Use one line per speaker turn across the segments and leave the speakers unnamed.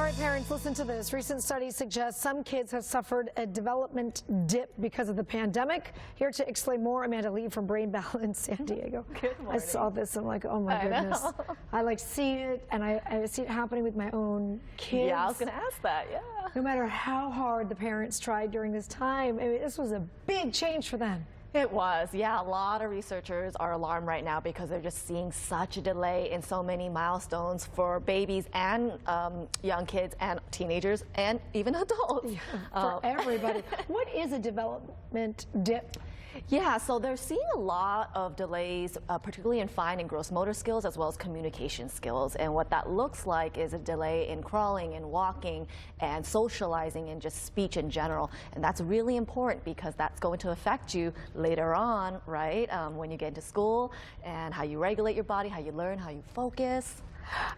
right, parents, listen to this. Recent studies suggest some kids have suffered a development dip because of the pandemic. Here to explain more, Amanda Lee from Brain Balance San Diego.
Good morning.
I saw this and I'm like, oh my goodness. I like see it, and I see it happening with my own kids.
Yeah, I was going to ask that, yeah.
No matter how hard the parents tried during this time, I mean, this was a big change for them.
It was, yeah. A lot of researchers are alarmed right now because they're just seeing such a delay in so many milestones for babies and young kids and teenagers and even adults.
Yeah, for everybody. What is a development dip?
Yeah, so they're seeing a lot of delays, particularly in fine and gross motor skills as well as communication skills. And what that looks like is a delay in crawling and walking and socializing and just speech in general. And that's really important because that's going to affect you later on, right, when you get into school and how you regulate your body, how you learn, how you focus.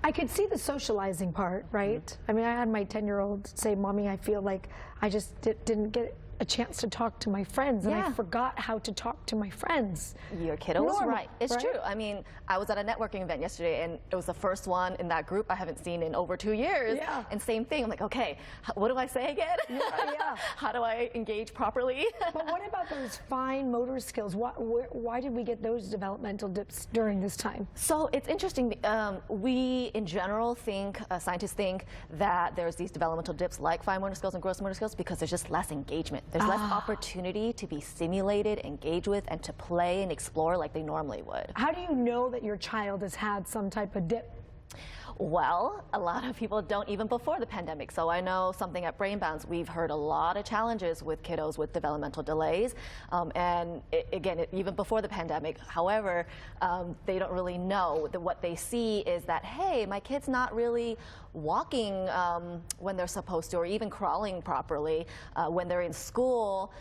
I could see the socializing part, right? Mm-hmm. I mean, I had my 10-year-old say, Mommy, I feel like I just didn't get a chance to talk to my friends, and I forgot how to talk to my friends.
Your kiddo was right. It's true. I mean, I was at a networking event yesterday, and it was the first one in that group I haven't seen in over 2 years.
Yeah.
And same thing. I'm like, okay, what do I say again?
Yeah.
How do I engage properly?
But what about those fine motor skills? Why did we get those developmental dips during this time?
So it's interesting. We, in general, think, scientists think that there's these developmental dips like fine motor skills and gross motor skills because there's just less engagement. There's less opportunity to be stimulated, engaged with, and to play and explore like they normally would.
How do you know that your child has had some type of dip?
Well, a lot of people don't even before the pandemic. So I know something at Brain Balance, we've heard a lot of challenges with kiddos with developmental delays. Again, even before the pandemic. However, they don't really know that what they see is that, hey, my kid's not really walking when they're supposed to, or even crawling properly when they're in school.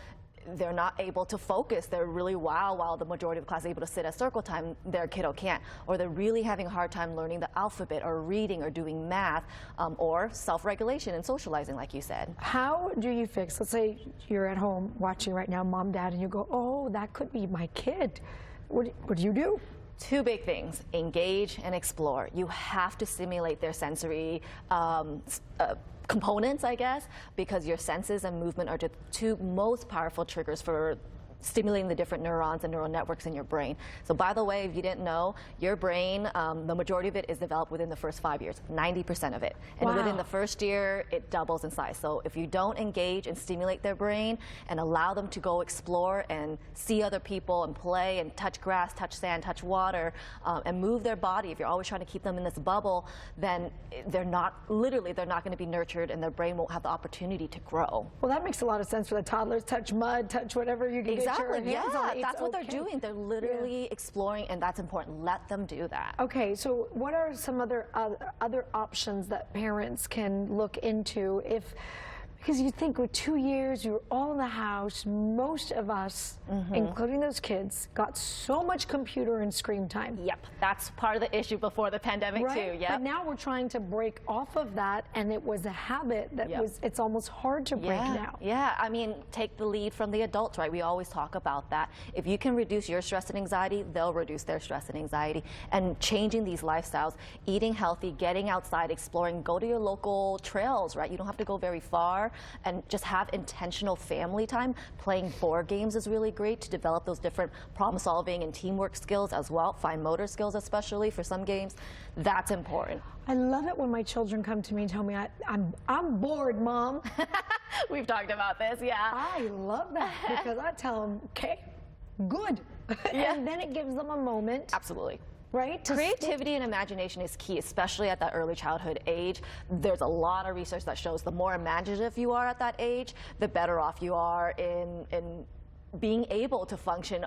They're not able to focus. They're really while the majority of the class is able to sit at circle time, their kiddo can't. Or they're really having a hard time learning the alphabet or reading or doing math or self-regulation and socializing, like you said.
How do you fix, let's say you're at home watching right now, Mom, Dad, and you go, oh, that could be my kid. What do you do?
Two big things: engage and explore. You have to stimulate their sensory components, I guess, because your senses and movement are the two most powerful triggers for stimulating the different neurons and neural networks in your brain. So by the way, if you didn't know, your brain, the majority of it is developed within the first 5 years, 90% of it. And within the first year, it doubles in size. So if you don't engage and stimulate their brain and allow them to go explore and see other people and play and touch grass, touch sand, touch water, and move their body, if you're always trying to keep them in this bubble, then they're not going to be nurtured and their brain won't have the opportunity to grow.
Well, that makes a lot of sense for the toddlers. Touch mud, touch whatever you can get.
Exactly, yeah, that's what they're doing. They're literally exploring, and that's important. Let them do that.
Okay, so what are some other options that parents can look into if, because you think with 2 years, you're all in the house, most of us, including those kids, got so much computer and screen time.
Yep, that's part of the issue before the pandemic too. Yep.
But now we're trying to break off of that, and it was a habit that it's almost hard to break now.
Yeah, I mean, take the lead from the adults, right? We always talk about that. If you can reduce your stress and anxiety, they'll reduce their stress and anxiety. And changing these lifestyles, eating healthy, getting outside, exploring, go to your local trails, right? You don't have to go very far. And just have intentional family time. Playing board games is really great to develop those different problem solving and teamwork skills as well, fine motor skills especially for some games. That's important.
I love it when my children come to me and tell me, I'm bored, Mom.
We've talked about this, yeah.
I love that because I tell them, okay, good. And then it gives them a moment.
Absolutely.
Right?
Creativity and imagination is key, especially at that early childhood age. There's a lot of research that shows the more imaginative you are at that age, the better off you are in being able to function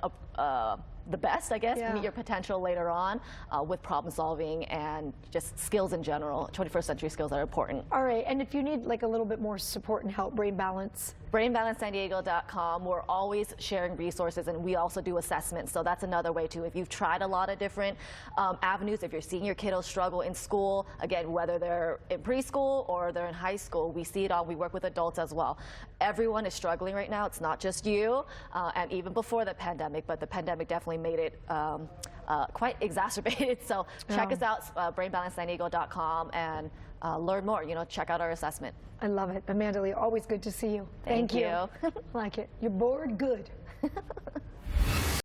the best, I guess, meet your potential later on with problem solving and just skills in general, 21st century skills that are important.
All right, and if you need like a little bit more support and help, Brain Balance.
BrainBalanceSanDiego.com. We're always sharing resources, and we also do assessments, so that's another way too. If you've tried a lot of different avenues, if you're seeing your kiddos struggle in school, again, whether they're in preschool or they're in high school, we see it all. We work with adults as well. Everyone is struggling right now. It's not just you, and even before the pandemic, but the pandemic definitely made it quite exacerbated. So check us out, brainbalancesandiego.com, and learn more. Check out our assessment.
I love it. Amanda Lee, always good to see you.
Thank you.
Like it. You're bored? Good.